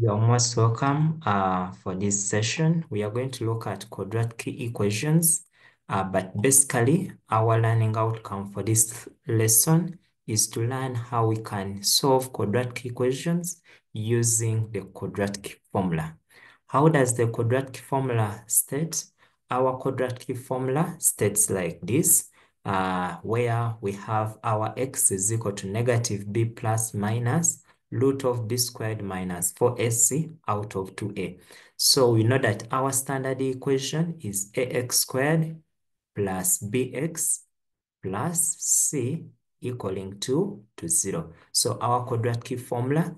You're most welcome for this session. We are going to look at quadratic equations, but basically our learning outcome for this lesson is to learn how we can solve quadratic equations using the quadratic formula. How does the quadratic formula state? Our quadratic formula states like this, where we have our x is equal to negative b plus minus root of b squared minus 4ac out of 2a. So we know that our standard equation is ax squared plus bx plus c equaling to 0. So our quadratic formula,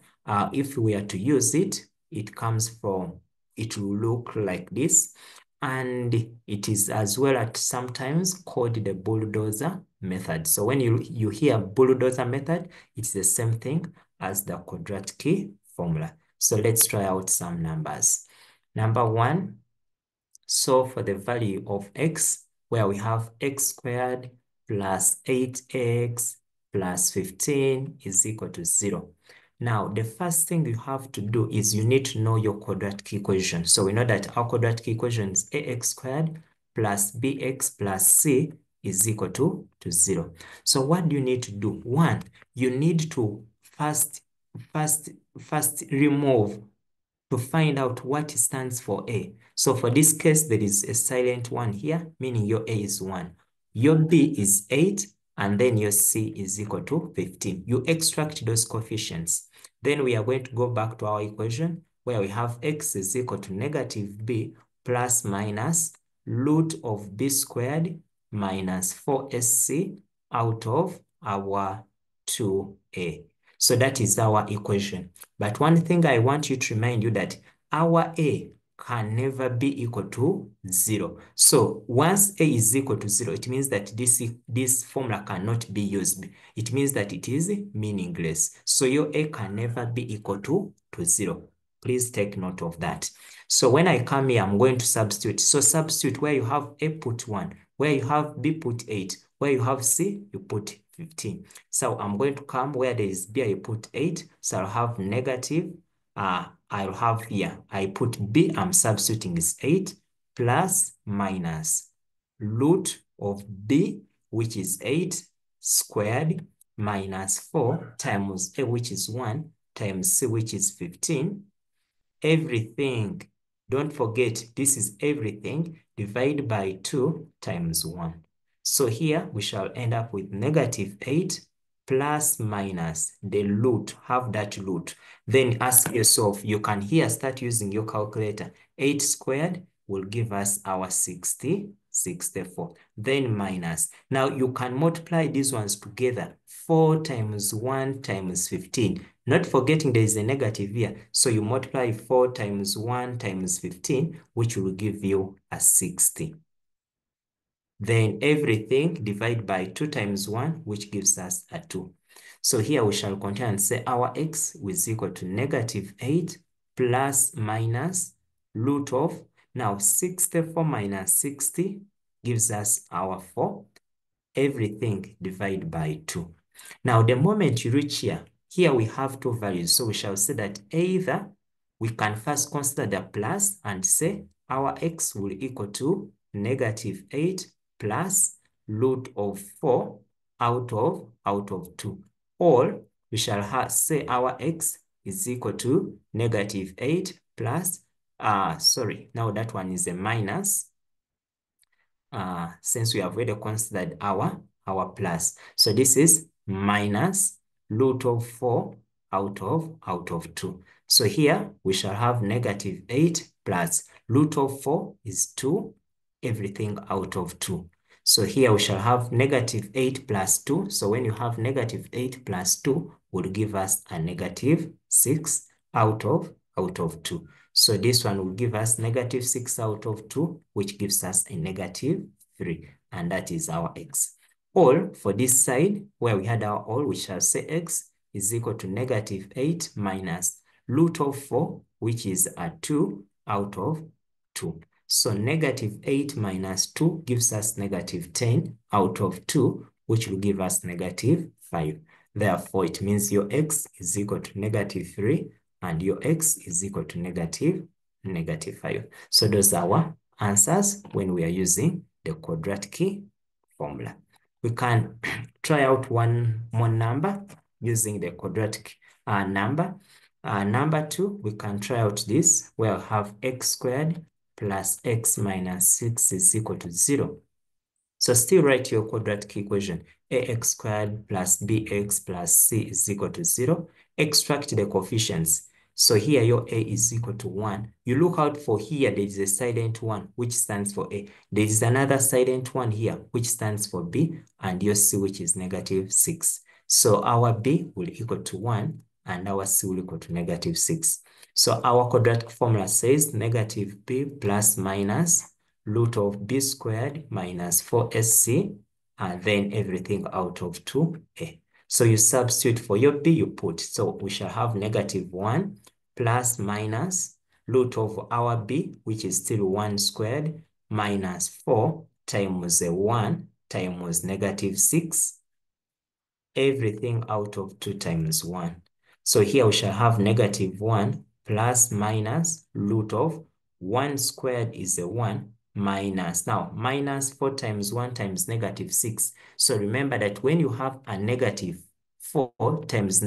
if we are to use it, it will look like this. And it is as well at sometimes called the bulldozer method. So when you hear bulldozer method, it's the same thing as the quadratic formula. So let's try out some numbers. Number one, solve for the value of x, where we have x squared plus 8x plus 15 is equal to 0. Now, the first thing you have to do is you need to know your quadratic equation. So we know that our quadratic equation is ax squared plus bx plus c is equal to 0. So what do you need to do? One, you need to first remove to find out what stands for A. So for this case, there is a silent one here, meaning your A is 1. Your B is 8, and then your C is equal to 15. You extract those coefficients. Then we are going to go back to our equation where we have x is equal to negative b plus minus root of b squared minus 4sc out of our 2a. So that is our equation. But one thing I want you to remind you that our A can never be equal to 0. So once A is equal to 0, it means that this formula cannot be used. It means that it is meaningless. So your A can never be equal to 0. Please take note of that. So when I come here, I'm going to substitute. So substitute where you have A, put 1. Where you have B, put 8. Where you have C, you put 15. So I'm going to come where there is B, I put 8. So I'll have negative. I'll have here, I put B, I'm substituting is 8 plus minus root of B, which is 8 squared minus 4 times A, which is 1, times C, which is 15. Everything, don't forget, this is everything, divide by 2 times 1. So here we shall end up with negative 8 plus minus the root, have that root. Then ask yourself, you can here start using your calculator. 8 squared will give us our 64. Then minus. Now you can multiply these ones together. 4 times 1 times 15. Not forgetting there is a negative here. So you multiply 4 times 1 times 15, which will give you a 60. Then everything divide by 2 times 1, which gives us a 2. So here we shall continue and say our x is equal to negative 8 plus minus root of, now 64 minus 60 gives us our 4. Everything divide by 2. Now the moment you reach here we have 2 values. So we shall say that either we can first consider the plus and say our x will equal to negative 8 plus root of 4 out of 2. Or we shall say our x is equal to negative 8 plus, now that one is a minus, since we have already considered our plus. So this is minus root of 4 out of 2. So here we shall have negative 8 plus root of 4 is 2, everything out of 2. So here we shall have negative 8 plus 2. So when you have negative 8 plus 2 will give us a negative 6 out of 2. So this one will give us negative 6 out of 2, which gives us a negative 3. And that is our x. All for this side, where we had our all, we shall say x is equal to negative 8 minus root of 4, which is a 2 out of 2. So negative 8 minus 2 gives us negative 10 out of 2, which will give us negative 5. Therefore, it means your x is equal to negative 3 and your x is equal to negative 5. So those are our answers when we are using the quadratic formula. We can try out one more number using the quadratic number. Number 2, we can try out this where we have x squared plus x minus 6 is equal to 0. So still write your quadratic equation. Ax squared plus bx plus c is equal to 0. Extract the coefficients. So here your a is equal to 1. You look out for here, there is a silent 1, which stands for a. There is another silent 1 here, which stands for b, and your c, which is negative 6. So our b will equal to 1, and our c will equal to negative 6. So our quadratic formula says negative b plus minus root of b squared minus 4sc, and then everything out of 2a. So you substitute for your b, you put. So we shall have negative 1 plus minus root of our b, which is still 1 squared, minus 4 times a 1 times negative 6, everything out of 2 times 1. So here we shall have negative 1 plus minus root of 1 squared is a 1 minus, now minus 4 times 1 times negative 6. So remember that when you have a negative 4 times,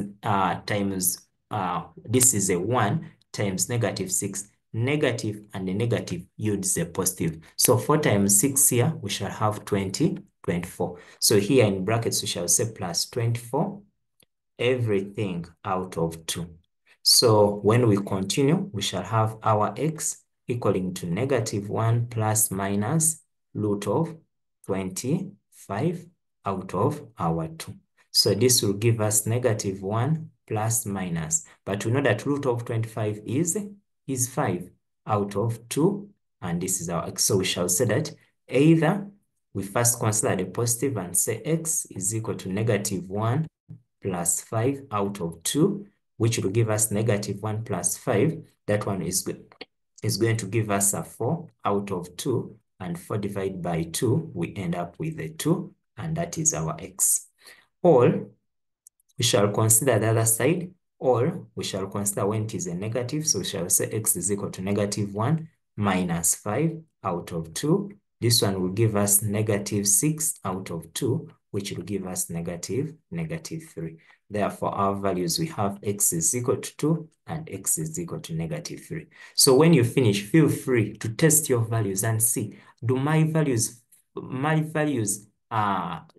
this is a 1 times negative 6, negative and the negative yields a positive. So 4 times 6 here, we shall have 24. So here in brackets, we shall say plus 24, everything out of 2. So when we continue, we shall have our x equaling to negative 1 plus minus root of 25 out of our 2. So this will give us negative 1 plus minus. But we know that root of 25 is 5 out of 2. And this is our x. So we shall say that either we first consider the positive and say x is equal to negative 1 plus 5 out of 2, which will give us negative 1 plus 5. That one is going to give us a 4 out of 2, and 4 divided by 2, we end up with a 2, and that is our x. Or we shall consider the other side, or we shall consider when it is a negative, so we shall say x is equal to negative 1 minus 5 out of 2. This one will give us negative 6 out of 2, which will give us negative 3. Therefore, our values, we have x is equal to 2 and x is equal to negative 3. So when you finish, feel free to test your values and see, do my values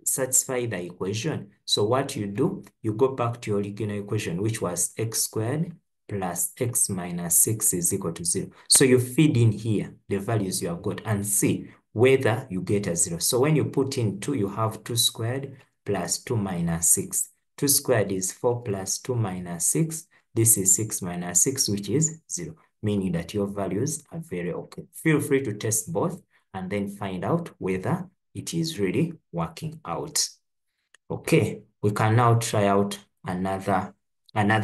satisfy the equation? So what you do, you go back to your original equation, which was x squared plus x minus 6 is equal to 0. So you feed in here the values you have got and see whether you get a 0. So when you put in 2, you have 2 squared plus 2 minus 6. 2 squared is 4 plus 2 minus 6. This is 6 minus 6, which is 0, meaning that your values are very okay. Feel free to test both and then find out whether it is really working out. Okay, we can now try out another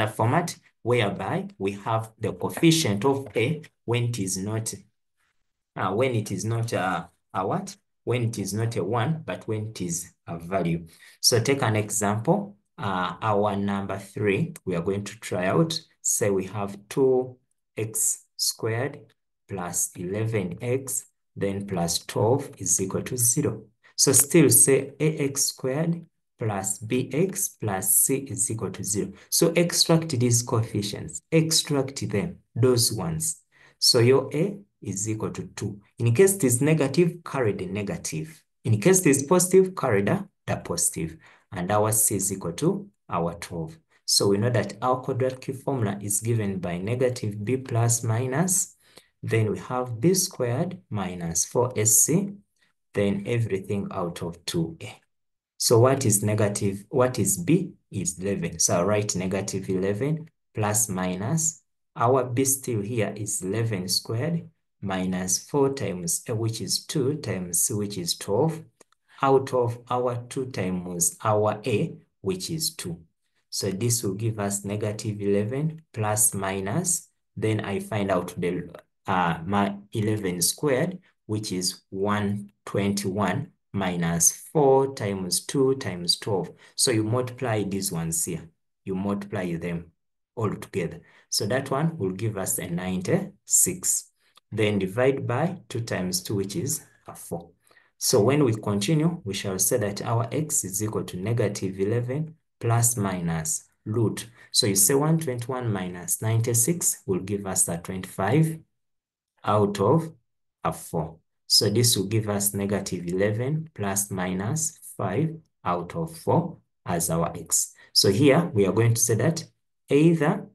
format whereby we have the coefficient of a when it is not a when it is not a 1, but when it is a value. So take an example. Our number 3, we are going to try out. Say we have 2x squared plus 11x, then plus 12 is equal to 0. So still say ax squared plus bx plus c is equal to 0. So extract these coefficients, extract them, those ones. So your a is equal to 2. In case it is negative, carry the negative. In case it is positive, carry the positive. And our c is equal to our 12. So we know that our quadratic formula is given by negative b plus minus. Then we have b squared minus 4sc. Then everything out of 2a. So what is negative? What is b? Is 11. So I'll write negative 11 plus minus. Our b still here is 11 squared minus 4 times a, which is 2, times c, which is 12, out of our 2 times our a, which is 2. So this will give us negative 11 plus minus. Then I find out the my 11 squared, which is 121 minus 4 times 2 times 12. So you multiply these ones here. You multiply them all together. So that one will give us a 96. Then divide by 2 times 2, which is a 4. So when we continue, we shall say that our x is equal to negative 11 plus minus root. So you say 121 minus 96 will give us a 25 out of a 4. So this will give us negative 11 plus minus 5 out of 4 as our x. So here we are going to say that either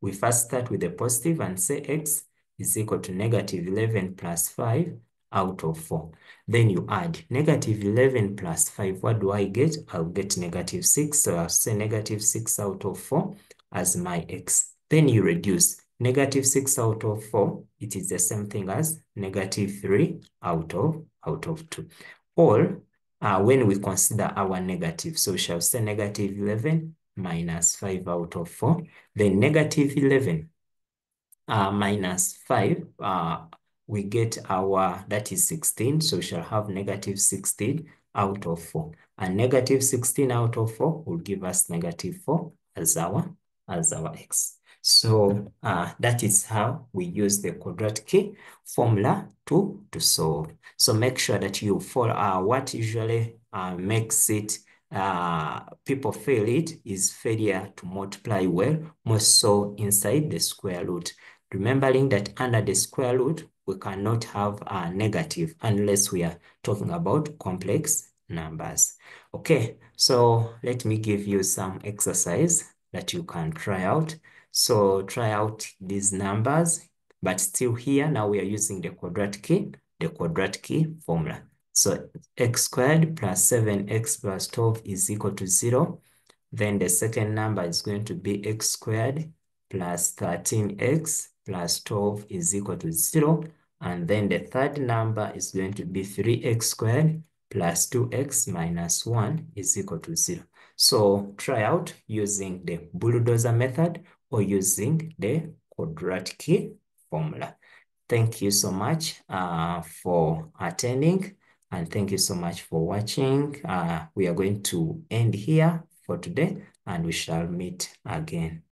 we first start with the positive and say x is equal to negative 11 plus 5 out of 4. Then you add negative 11 plus 5. What do I get? I'll get negative 6. So I'll say negative 6 out of 4 as my x. Then you reduce. Negative 6 out of 4, it is the same thing as negative 3 out of 2. Or when we consider our negative, so we shall say negative 11 minus 5 out of 4. Then negative 11 minus 5, we get our, that is 16. So we shall have negative 16 out of 4. And negative 16 out of 4 will give us negative 4 as our x. So that is how we use the quadratic formula to solve. So make sure that you follow what usually makes it people fail it is failure to multiply well, more so inside the square root. Remembering that under the square root, we cannot have a negative unless we are talking about complex numbers. Okay, so let me give you some exercise that you can try out. So try out these numbers, but still here, now we are using the quadratic formula. So x squared plus 7x plus 12 is equal to 0. Then the second number is going to be x squared plus 13x plus 12 is equal to 0. And then the third number is going to be 3x squared plus 2x minus 1 is equal to 0. So try out using the bulldozer method or using the quadratic formula. Thank you so much for attending, and thank you so much for watching. We are going to end here for today, and we shall meet again.